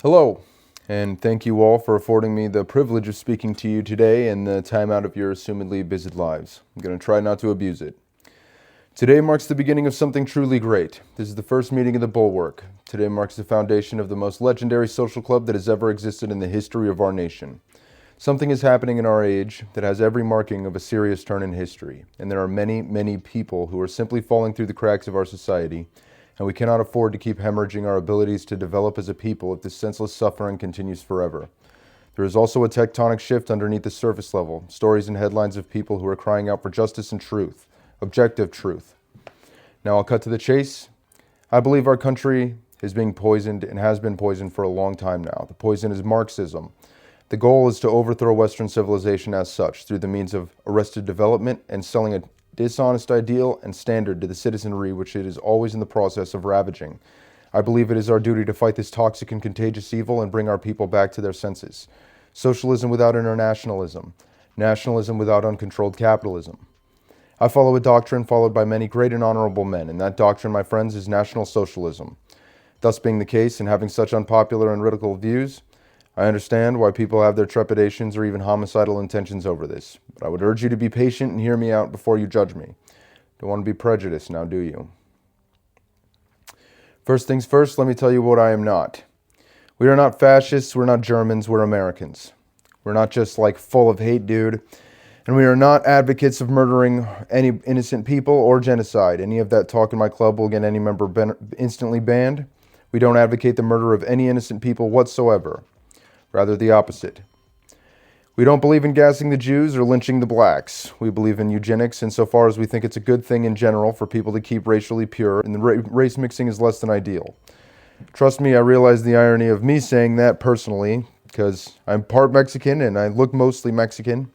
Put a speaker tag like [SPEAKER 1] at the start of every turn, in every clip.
[SPEAKER 1] Hello, and thank you all for affording me the privilege of speaking to you today in the time out of your assumedly busy lives. I'm going to try not to abuse it. Today marks the beginning of something truly great. This is the first meeting of the Bulwark. Today marks the foundation of the most legendary social club that has ever existed in the history of our nation. Something is happening in our age that has every marking of a serious turn in history, and there are many, many people who are simply falling through the cracks of our society, and we cannot afford to keep hemorrhaging our abilities to develop as a people if this senseless suffering continues forever. There is also a tectonic shift underneath the surface level, stories and headlines of people who are crying out for justice and truth, objective truth. Now I'll cut to the chase. I believe our country is being poisoned and has been poisoned for a long time now. The poison is Marxism. The goal is to overthrow Western civilization as such through the means of arrested development and selling a dishonest ideal and standard to the citizenry which it is always in the process of ravaging. I believe it is our duty to fight this toxic and contagious evil and bring our people back to their senses. Socialism without internationalism. Nationalism without uncontrolled capitalism. I follow a doctrine followed by many great and honorable men, and that doctrine, my friends, is National Socialism. Thus being the case, and having such unpopular and radical views, I understand why people have their trepidations or even homicidal intentions over this, but I would urge you to be patient and hear me out before you judge me. Don't want to be prejudiced, now do you? First things first, let me tell you what I am not. We are not fascists, we're not Germans, we're Americans. We're not just like full of hate, dude. And we are not advocates of murdering any innocent people or genocide. Any of that talk in my club will get any member instantly banned. We don't advocate the murder of any innocent people whatsoever. Rather the opposite. We don't believe in gassing the Jews or lynching the blacks. We believe in eugenics insofar as we think it's a good thing in general for people to keep racially pure, and race mixing is less than ideal. Trust me, I realize the irony of me saying that personally, because I'm part Mexican and I look mostly Mexican,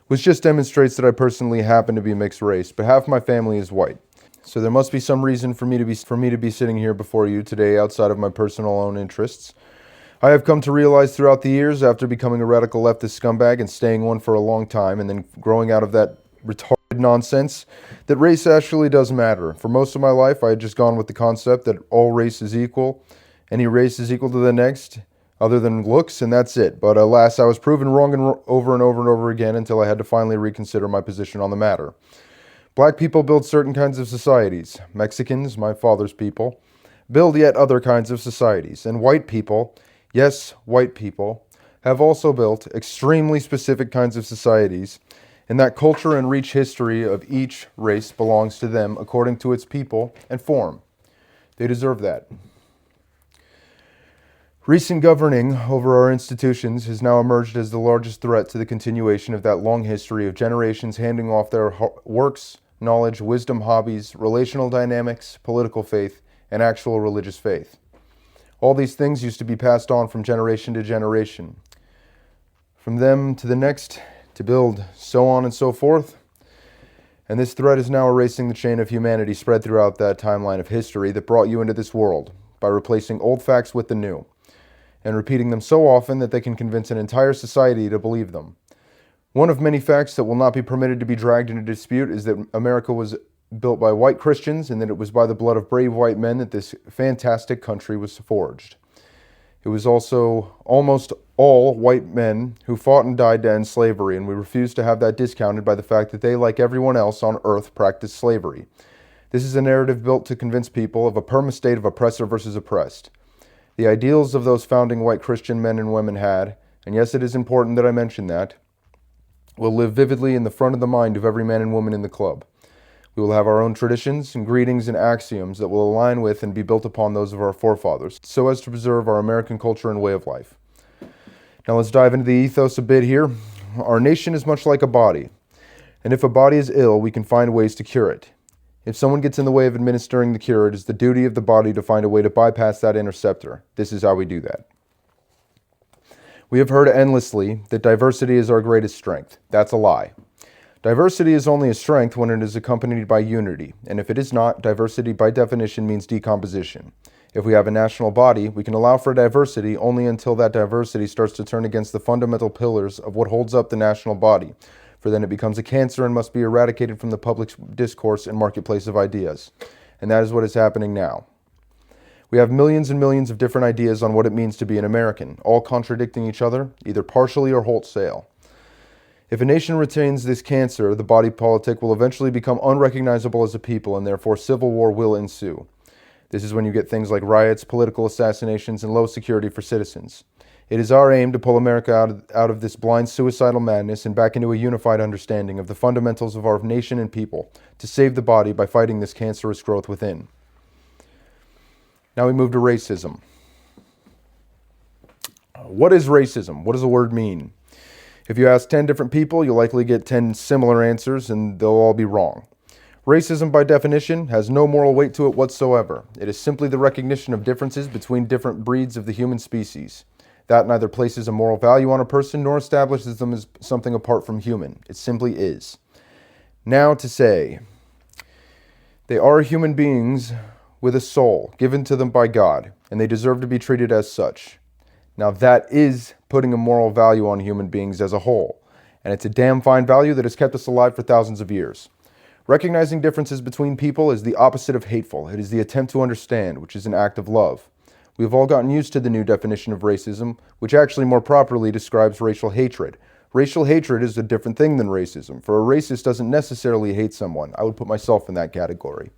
[SPEAKER 1] which just demonstrates that I personally happen to be mixed race, but half my family is white. So there must be some reason for me to be sitting here before you today outside of my personal own interests. I have come to realize throughout the years, after becoming a radical leftist scumbag and staying one for a long time, and then growing out of that retarded nonsense, that race actually does matter. For most of my life, I had just gone with the concept that all race is equal. Any race is equal to the next, other than looks, and that's it. But alas, I was proven wrong over and over and over again until I had to finally reconsider my position on the matter. Black people build certain kinds of societies. Mexicans, my father's people, build yet other kinds of societies. And white people, yes, white people, have also built extremely specific kinds of societies, and that culture and rich history of each race belongs to them according to its people and form. They deserve that. Recent governing over our institutions has now emerged as the largest threat to the continuation of that long history of generations handing off their works, knowledge, wisdom, hobbies, relational dynamics, political faith, and actual religious faith. All these things used to be passed on from generation to generation, from them to the next, to build, so on and so forth. And this threat is now erasing the chain of humanity spread throughout that timeline of history that brought you into this world by replacing old facts with the new, and repeating them so often that they can convince an entire society to believe them. One of many facts that will not be permitted to be dragged into dispute is that America was built by white Christians, and that it was by the blood of brave white men that this fantastic country was forged. It was also almost all white men who fought and died to end slavery, and we refuse to have that discounted by the fact that they, like everyone else on earth, practiced slavery. This is a narrative built to convince people of a perma state of oppressor versus oppressed. The ideals of those founding white Christian men and women had, and yes, it is important that I mention that, will live vividly in the front of the mind of every man and woman in the club. We will have our own traditions and greetings and axioms that will align with and be built upon those of our forefathers, so as to preserve our American culture and way of life. Now let's dive into the ethos a bit here. Our nation is much like a body, and if a body is ill, we can find ways to cure it. If someone gets in the way of administering the cure, it is the duty of the body to find a way to bypass that interceptor. This is how we do that. We have heard endlessly that diversity is our greatest strength. That's a lie. Diversity is only a strength when it is accompanied by unity, and if it is not, diversity by definition means decomposition. If we have a national body, we can allow for diversity only until that diversity starts to turn against the fundamental pillars of what holds up the national body, for then it becomes a cancer and must be eradicated from the public discourse and marketplace of ideas. And that is what is happening now. We have millions and millions of different ideas on what it means to be an American, all contradicting each other, either partially or wholesale. If a nation retains this cancer, the body politic will eventually become unrecognizable as a people, and therefore civil war will ensue. This is when you get things like riots, political assassinations, and low security for citizens. It is our aim to pull America out of this blind suicidal madness and back into a unified understanding of the fundamentals of our nation and people, to save the body by fighting this cancerous growth within. Now we move to racism. What is racism? What does the word mean? If you ask 10 different people, you'll likely get 10 similar answers, and they'll all be wrong. Racism, by definition, has no moral weight to it whatsoever. It is simply the recognition of differences between different breeds of the human species. That neither places a moral value on a person nor establishes them as something apart from human. It simply is. Now to say, they are human beings with a soul given to them by God, and they deserve to be treated as such. Now that is putting a moral value on human beings as a whole, and it's a damn fine value that has kept us alive for thousands of years. Recognizing differences between people is the opposite of hateful. It is the attempt to understand, which is an act of love. We have all gotten used to the new definition of racism, which actually more properly describes racial hatred. Racial hatred is a different thing than racism, for a racist doesn't necessarily hate someone. I would put myself in that category.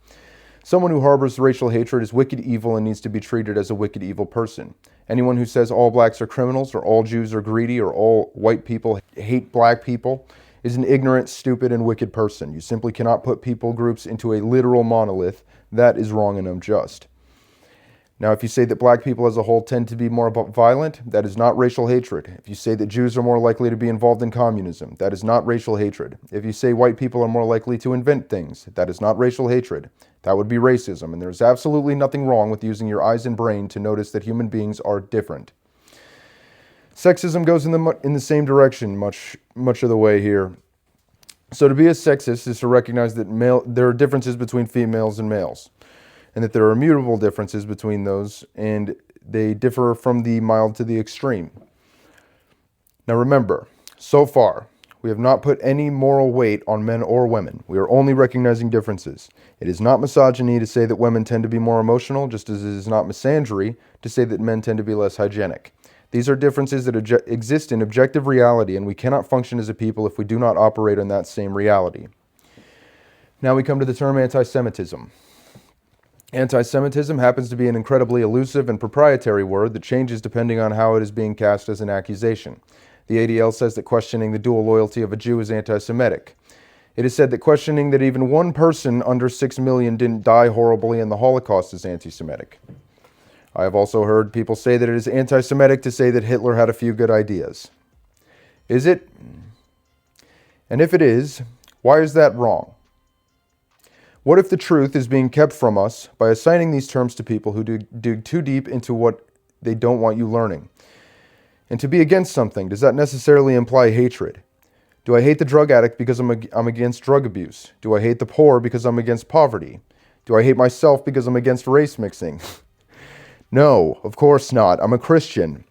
[SPEAKER 1] Someone who harbors racial hatred is wicked evil and needs to be treated as a wicked evil person. Anyone who says all blacks are criminals, or all Jews are greedy, or all white people hate black people is an ignorant, stupid, and wicked person. You simply cannot put people groups into a literal monolith. That is wrong and unjust. Now, if you say that black people as a whole tend to be more violent, that is not racial hatred. If you say that Jews are more likely to be involved in communism, that is not racial hatred. If you say white people are more likely to invent things, that is not racial hatred. That would be racism, and there's absolutely nothing wrong with using your eyes and brain to notice that human beings are different. Sexism goes in the same direction much of the way here. So to be a sexist is to recognize that there are differences between females and males, and that there are immutable differences between those, and they differ from the mild to the extreme. Now remember, so far, we have not put any moral weight on men or women. We are only recognizing differences. It is not misogyny to say that women tend to be more emotional, just as it is not misandry to say that men tend to be less hygienic. These are differences that exist in objective reality, and we cannot function as a people if we do not operate in that same reality. Now we come to the term anti-Semitism. Anti-Semitism happens to be an incredibly elusive and proprietary word that changes depending on how it is being cast as an accusation. The ADL says that questioning the dual loyalty of a Jew is anti-Semitic. It is said that questioning that even one person under 6 million didn't die horribly in the Holocaust is anti-Semitic. I have also heard people say that it is anti-Semitic to say that Hitler had a few good ideas. Is it? And if it is, why is that wrong? What if the truth is being kept from us by assigning these terms to people who dig too deep into what they don't want you learning? And to be against something, does that necessarily imply hatred? Do I hate the drug addict because I'm against drug abuse? Do I hate the poor because I'm against poverty? Do I hate myself because I'm against race mixing? No, of course not. I'm a Christian,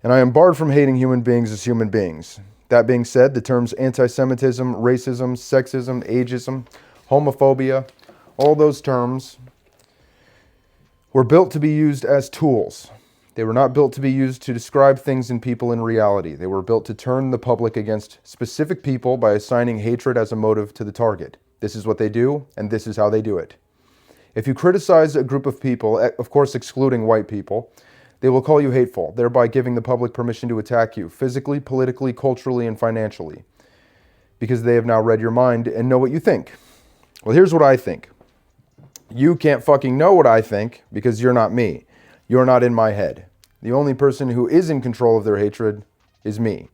[SPEAKER 1] and I am barred from hating human beings as human beings. That being said, the terms anti-Semitism, racism, sexism, ageism, homophobia, all those terms were built to be used as tools. They were not built to be used to describe things and people in reality. They were built to turn the public against specific people by assigning hatred as a motive to the target. This is what they do, and this is how they do it. If you criticize a group of people, of course excluding white people, they will call you hateful, thereby giving the public permission to attack you physically, politically, culturally, and financially, because they have now read your mind and know what you think. Well, here's what I think. You can't fucking know what I think because you're not me. You're not in my head. The only person who is in control of their hatred is me.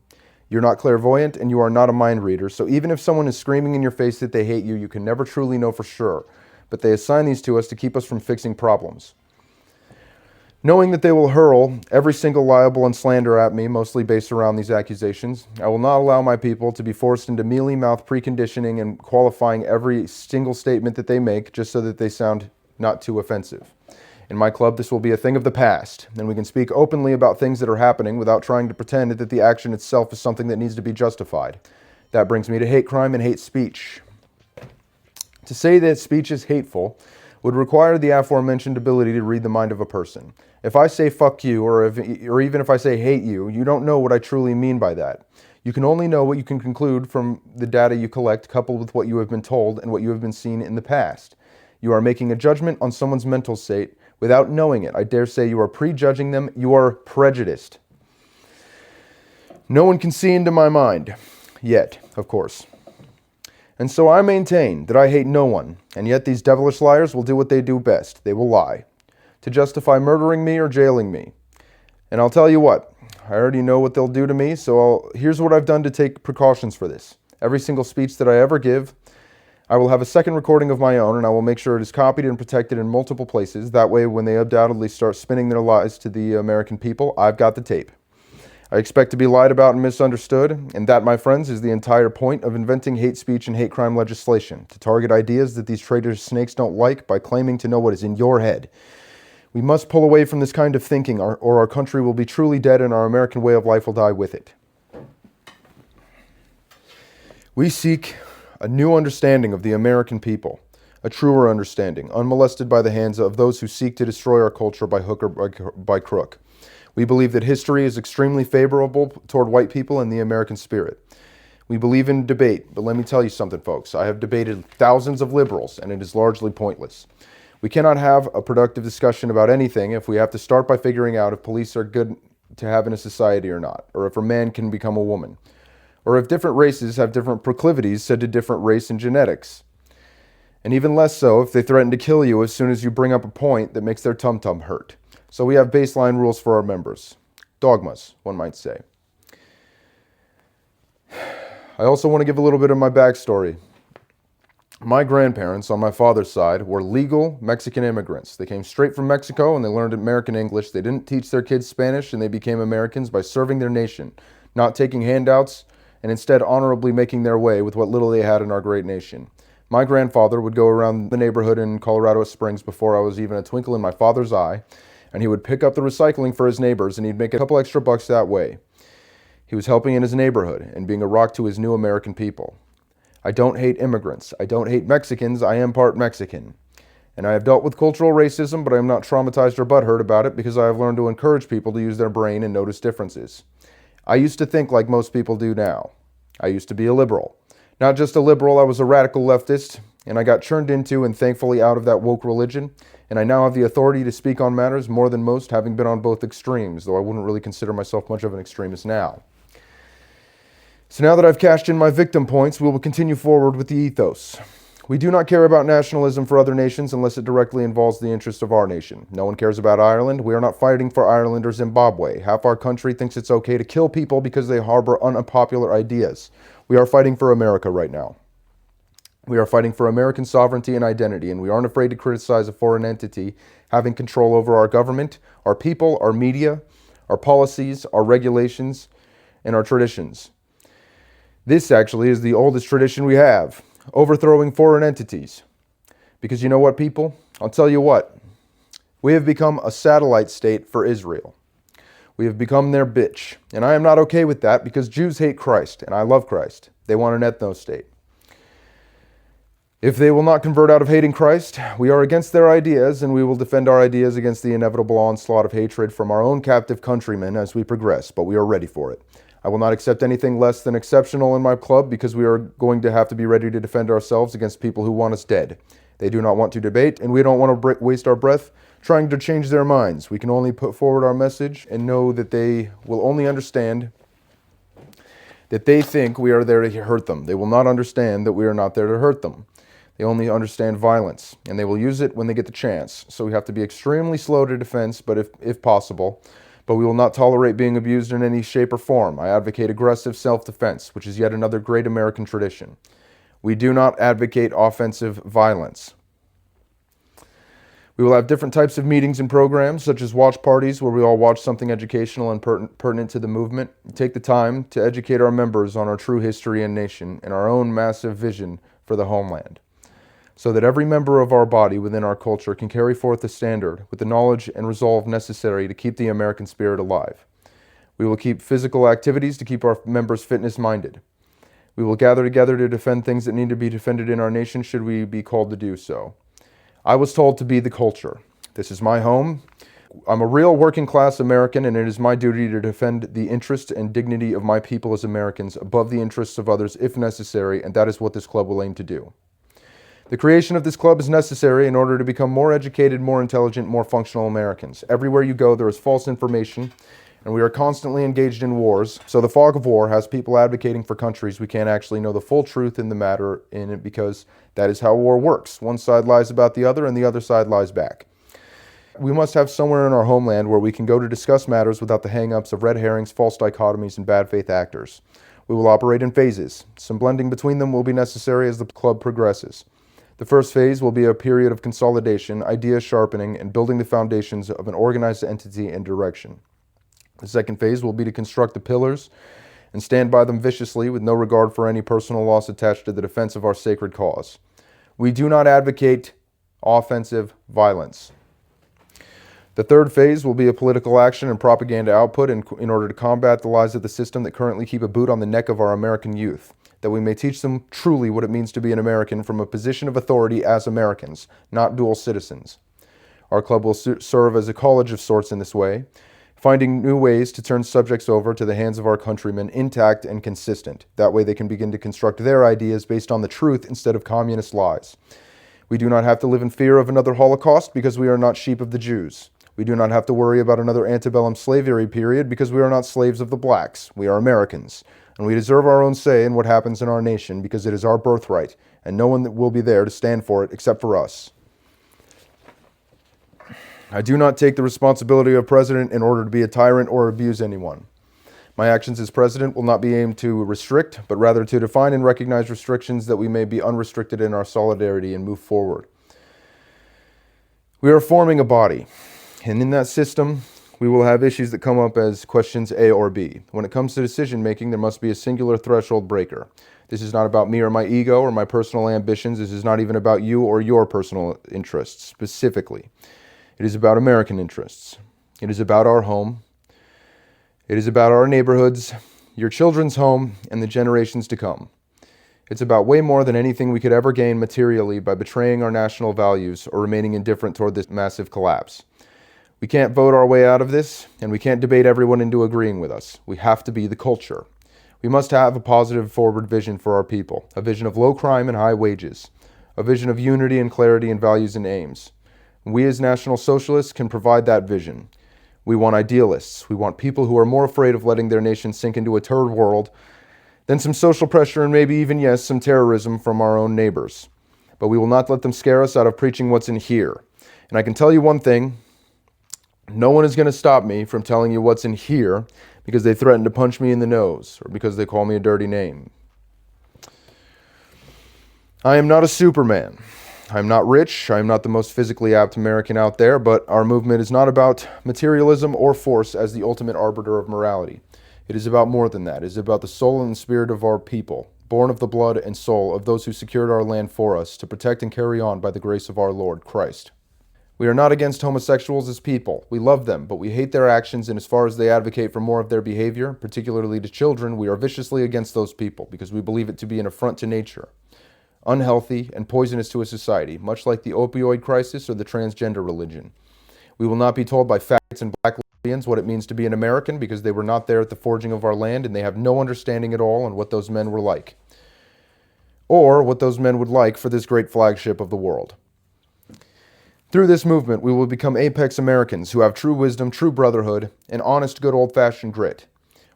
[SPEAKER 1] You're not clairvoyant and you are not a mind reader, so even if someone is screaming in your face that they hate you, you can never truly know for sure. But they assign these to us to keep us from fixing problems. Knowing that they will hurl every single libel and slander at me, mostly based around these accusations, I will not allow my people to be forced into mealy-mouthed preconditioning and qualifying every single statement that they make just so that they sound not too offensive. In my club, this will be a thing of the past, and we can speak openly about things that are happening without trying to pretend that the action itself is something that needs to be justified. That brings me to hate crime and hate speech. To say that speech is hateful would require the aforementioned ability to read the mind of a person. If I say fuck you, or even if I say hate you, you don't know what I truly mean by that. You can only know what you can conclude from the data you collect, coupled with what you have been told and what you have been seen in the past. You are making a judgment on someone's mental state without knowing it. I dare say you are prejudging them. You are prejudiced. No one can see into my mind. Yet, of course. And so I maintain that I hate no one, and yet these devilish liars will do what they do best. They will lie, to justify murdering me or jailing me. And I'll tell you what, I already know what they'll do to me, so here's what I've done to take precautions for this. Every single speech that I ever give, I will have a second recording of my own, and I will make sure it is copied and protected in multiple places. That way, when they undoubtedly start spinning their lies to the American people, I've got the tape. I expect to be lied about and misunderstood, and that, my friends, is the entire point of inventing hate speech and hate crime legislation, to target ideas that these traitorous snakes don't like by claiming to know what is in your head. We must pull away from this kind of thinking, or our country will be truly dead and our American way of life will die with it. We seek a new understanding of the American people, a truer understanding, unmolested by the hands of those who seek to destroy our culture by hook or by crook. We believe that history is extremely favorable toward white people and the American spirit. We believe in debate, but let me tell you something, folks. I have debated thousands of liberals, and it is largely pointless. We cannot have a productive discussion about anything if we have to start by figuring out if police are good to have in a society or not, or if a man can become a woman, or if different races have different proclivities said to different race and genetics. And even less so if they threaten to kill you as soon as you bring up a point that makes their tum-tum hurt. So we have baseline rules for our members. Dogmas, one might say. I also want to give a little bit of my backstory. My grandparents on my father's side were legal Mexican immigrants. They came straight from Mexico and they learned American English. They didn't teach their kids Spanish, and they became Americans by serving their nation, not taking handouts, and instead honorably making their way with what little they had in our great nation. My grandfather would go around the neighborhood in Colorado Springs before I was even a twinkle in my father's eye, and he would pick up the recycling for his neighbors, and he'd make a couple extra bucks that way. He was helping in his neighborhood and being a rock to his new American people. I don't hate immigrants. I don't hate Mexicans. I am part Mexican. And I have dealt with cultural racism, but I am not traumatized or butthurt about it because I have learned to encourage people to use their brain and notice differences. I used to think like most people do now. I used to be a liberal. Not just a liberal, I was a radical leftist, and I got churned into and thankfully out of that woke religion, and I now have the authority to speak on matters more than most, having been on both extremes, though I wouldn't really consider myself much of an extremist now. So now that I've cashed in my victim points, we will continue forward with the ethos. We do not care about nationalism for other nations unless it directly involves the interests of our nation. No one cares about Ireland. We are not fighting for Ireland or Zimbabwe. Half our country thinks it's okay to kill people because they harbor unpopular ideas. We are fighting for America right now. We are fighting for American sovereignty and identity, and we aren't afraid to criticize a foreign entity having control over our government, our people, our media, our policies, our regulations, and our traditions. This actually is the oldest tradition we have, overthrowing foreign entities. Because you know what, people? I'll tell you what. We have become a satellite state for Israel. We have become their bitch. And I am not okay with that because Jews hate Christ, and I love Christ. They want an ethno state. If they will not convert out of hating Christ, we are against their ideas, and we will defend our ideas against the inevitable onslaught of hatred from our own captive countrymen as we progress, but we are ready for it. I will not accept anything less than exceptional in my club because we are going to have to be ready to defend ourselves against people who want us dead. They do not want to debate, and we don't want to waste our breath trying to change their minds. We can only put forward our message and know that they will only understand that they think we are there to hurt them. They will not understand that we are not there to hurt them. They only understand violence, and they will use it when they get the chance. So we have to be extremely slow to defense, but if possible. But we will not tolerate being abused in any shape or form. I advocate aggressive self-defense, which is yet another great American tradition. We do not advocate offensive violence. We will have different types of meetings and programs, such as watch parties, where we all watch something educational and pertinent to the movement. Take the time to educate our members on our true history and nation and our own massive vision for the homeland, so that every member of our body within our culture can carry forth the standard with the knowledge and resolve necessary to keep the American spirit alive. We will keep physical activities to keep our members fitness-minded. We will gather together to defend things that need to be defended in our nation should we be called to do so. I was told to be the culture. This is my home. I'm a real working class American, and it is my duty to defend the interest and dignity of my people as Americans above the interests of others if necessary, and that is what this club will aim to do. The creation of this club is necessary in order to become more educated, more intelligent, more functional Americans. Everywhere you go, there is false information, and we are constantly engaged in wars. So the fog of war has people advocating for countries we can't actually know the full truth in the matter in it, because that is how war works. One side lies about the other, and the other side lies back. We must have somewhere in our homeland where we can go to discuss matters without the hang-ups of red herrings, false dichotomies, and bad faith actors. We will operate in phases. Some blending between them will be necessary as the club progresses. The first phase will be a period of consolidation, idea sharpening, and building the foundations of an organized entity and direction. The second phase will be to construct the pillars and stand by them viciously with no regard for any personal loss attached to the defense of our sacred cause. We do not advocate offensive violence. The third phase will be a political action and propaganda output in order to combat the lies of the system that currently keep a boot on the neck of our American youth, that we may teach them truly what it means to be an American from a position of authority as Americans, not dual citizens. Our club will serve as a college of sorts in this way, finding new ways to turn subjects over to the hands of our countrymen intact and consistent. That way they can begin to construct their ideas based on the truth instead of communist lies. We do not have to live in fear of another Holocaust because we are not sheep of the Jews. We do not have to worry about another antebellum slavery period because we are not slaves of the blacks. We are Americans, and we deserve our own say in what happens in our nation because it is our birthright, and no one will be there to stand for it except for us. I do not take the responsibility of president in order to be a tyrant or abuse anyone. My actions as president will not be aimed to restrict, but rather to define and recognize restrictions that we may be unrestricted in our solidarity and move forward. We are forming a body. And in that system, we will have issues that come up as questions A or B. When it comes to decision making, there must be a singular threshold breaker. This is not about me or my ego or my personal ambitions. This is not even about you or your personal interests specifically. It is about American interests. It is about our home. It is about our neighborhoods, your children's home, and the generations to come. It's about way more than anything we could ever gain materially by betraying our national values or remaining indifferent toward this massive collapse. We can't vote our way out of this, and we can't debate everyone into agreeing with us. We have to be the culture. We must have a positive forward vision for our people, a vision of low crime and high wages, a vision of unity and clarity in values and aims. We as National Socialists can provide that vision. We want idealists. We want people who are more afraid of letting their nation sink into a third world than some social pressure and maybe even, yes, some terrorism from our own neighbors. But we will not let them scare us out of preaching what's in here. And I can tell you one thing. No one is going to stop me from telling you what's in here because they threaten to punch me in the nose or because they call me a dirty name. I am not a Superman. I am not rich. I am not the most physically apt American out there, but our movement is not about materialism or force as the ultimate arbiter of morality. It is about more than that. It is about the soul and spirit of our people, born of the blood and soul of those who secured our land for us to protect and carry on by the grace of our Lord Christ. We are not against homosexuals as people. We love them, but we hate their actions, and as far as they advocate for more of their behavior, particularly to children, we are viciously against those people because we believe it to be an affront to nature, unhealthy, and poisonous to a society, much like the opioid crisis or the transgender religion. We will not be told by faggots and black lesbians what it means to be an American because they were not there at the forging of our land and they have no understanding at all on what those men were like, or what those men would like for this great flagship of the world. Through this movement, we will become apex Americans who have true wisdom, true brotherhood, and honest, good old-fashioned grit.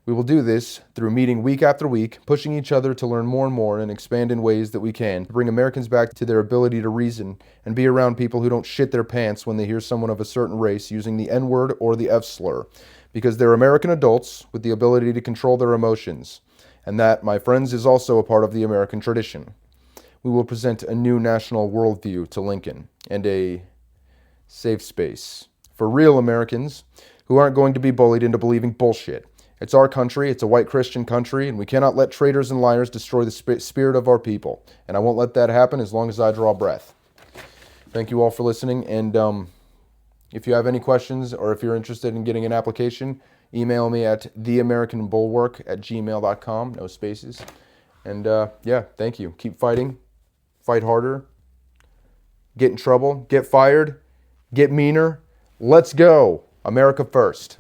[SPEAKER 1] We will do this through meeting week after week, pushing each other to learn more and more and expand in ways that we can to bring Americans back to their ability to reason and be around people who don't shit their pants when they hear someone of a certain race using the N-word or the F-slur, because they're American adults with the ability to control their emotions. And that, my friends, is also a part of the American tradition. We will present a new national worldview to Lincoln and a safe space for real Americans who aren't going to be bullied into believing bullshit. It's our country, it's a white Christian country, and we cannot let traitors and liars destroy the spirit of our people. And I won't let that happen as long as I draw breath. Thank you all for listening, and if you have any questions or if you're interested in getting an application, email me at theamericanbulwark@gmail.com, no spaces. And yeah, thank you. Keep fighting, fight harder, get in trouble, get fired, get meaner. Let's go. America first.